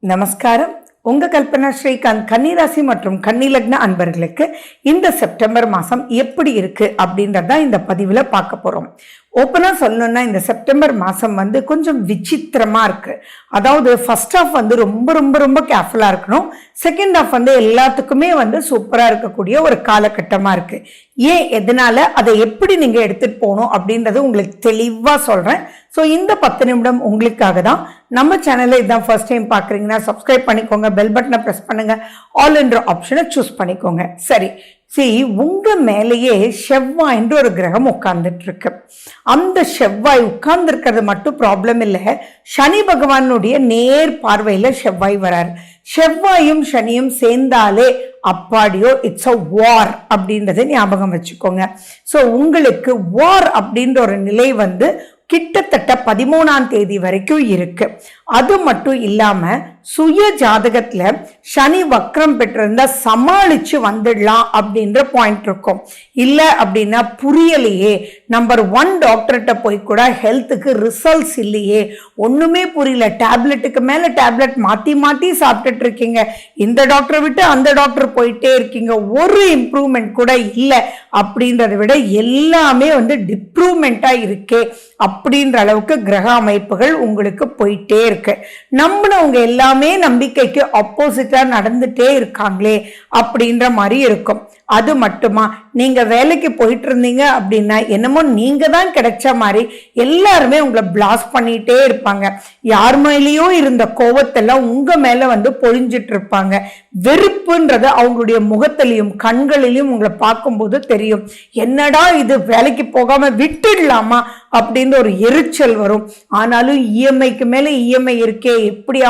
நமஸ்காரம். உங்க கல்பனா ஸ்ரீகாந்த் கன்னிராசி மற்றும் கன்னிலக்ன அன்பர்களுக்கு இந்த செப்டம்பர் மாசம் எப்படி இருக்கு அப்படின்றத இந்த பதிவுல பார்க்க போறோம். ஓப்பனா சொல்லணும்னா இந்த செப்டம்பர் மாசம் கொஞ்சம் விசித்திரமா இருக்கு. அதாவது ஃபர்ஸ்ட் ஹாஃப் ரொம்ப ரொம்ப ரொம்ப கேர்ஃபுல்லா இருக்கணும். செகண்ட் ஹாஃப் எல்லாத்துக்குமே சூப்பரா இருக்கக்கூடிய ஒரு காலகட்டமா இருக்கு. ஏன், எதனால, அதை எப்படி நீங்க எடுத்துட்டு போகணும் அப்படின்றது உங்களுக்கு தெளிவா சொல்றேன். ஸோ இந்த 10 நிமிடம் உங்களுக்காக தான். நம்ம சேனலை இதான் ஃபர்ஸ்ட் டைம் பார்க்குறீங்கன்னா சப்ஸ்கிரைப் பண்ணிக்கோங்க, பெல் பட்டனை ப்ரெஸ் பண்ணுங்க, ஆல் என்ற ஆப்ஷனை சூஸ் பண்ணிக்கோங்க. சரி, உங்க மேலேயே செவ்வாய் என்று ஒரு கிரகம் உட்கார்ந்துட்டு இருக்கு. அந்த செவ்வாய் உட்கார்ந்து இருக்கிறது மட்டும் ப்ராப்ளம் இல்லை, சனி பகவானுடைய நேர் பார்வையில செவ்வாய் வராரு. செவ்வாயும் சனியும் சேர்ந்தாலே அப்பாடியோ இட்ஸ் அ வார் அப்படின்றத ஞாபகம் வச்சுக்கோங்க. ஸோ உங்களுக்கு வார் அப்படின்ற ஒரு நிலை கிட்டத்தட்ட 13ஆம் தேதி வரைக்கும் இருக்கு. அது மட்டும் இல்லாம சுய ஜாதகத்துல சனி வக்ரம் பெற்றிருந்தா சமாளிச்சு வந்துடலாம் அப்படின்ற பாயிண்ட் இருக்கும். இல்ல அப்படின்னா புரியலையே, நம்பர் 1 டாக்டர்கிட்ட போய் கூட ஹெல்த்துக்கு ரிசல்ட்ஸ் இல்லையே, ஒண்ணுமே புரியல, டேப்லெட்டுக்கு மேல டேப்லெட் மாத்தி மாத்தி சாப்பிட்டுட்டு இருக்கீங்க, இந்த டாக்டரை விட்டு அந்த டாக்டர் போயிட்டே இருக்கீங்க, ஒரு இம்ப்ரூவ்மெண்ட் கூட இல்லை அப்படின்றத விட எல்லாமே டிப்ரூவ்மெண்டா இருக்கே அப்படின்ற அளவுக்கு கிரக அமைப்புகள் உங்களுக்கு போயிட்டே இருக்கு. நம்பினவங்க எல்லாமே நம்பிக்கைக்கு ஆப்போசிட்டா நடந்துட்டே இருக்காங்களே அப்படின்ற மாதிரி இருக்கும். அது மட்டுமா, நீங்க வேலைக்கு போயிட்டு இருந்தீங்க அப்படின்னா என்னமோ நீங்க தான் கிடைச்ச மாதிரி எல்லாருமே உங்களை பிளாஸ்ட் பண்ணிட்டே இருப்பாங்க. யார் மேலேயோ இருந்த கோவத்தெல்லாம் உங்க மேல பொழிஞ்சிட்டு இருப்பாங்க. வெறுப்புன்றது அவங்களுடைய முகத்திலையும் கண்களிலையும் உங்களை பார்க்கும்போது தெரியும். என்னடா இது, வேலைக்கு போகாம விட்டுடலாமா அப்படின்னு ஒரு எரிச்சல் வரும். ஆனாலும் இஎம்ஐக்கு மேல இஎம்ஐ இருக்கே, எப்படி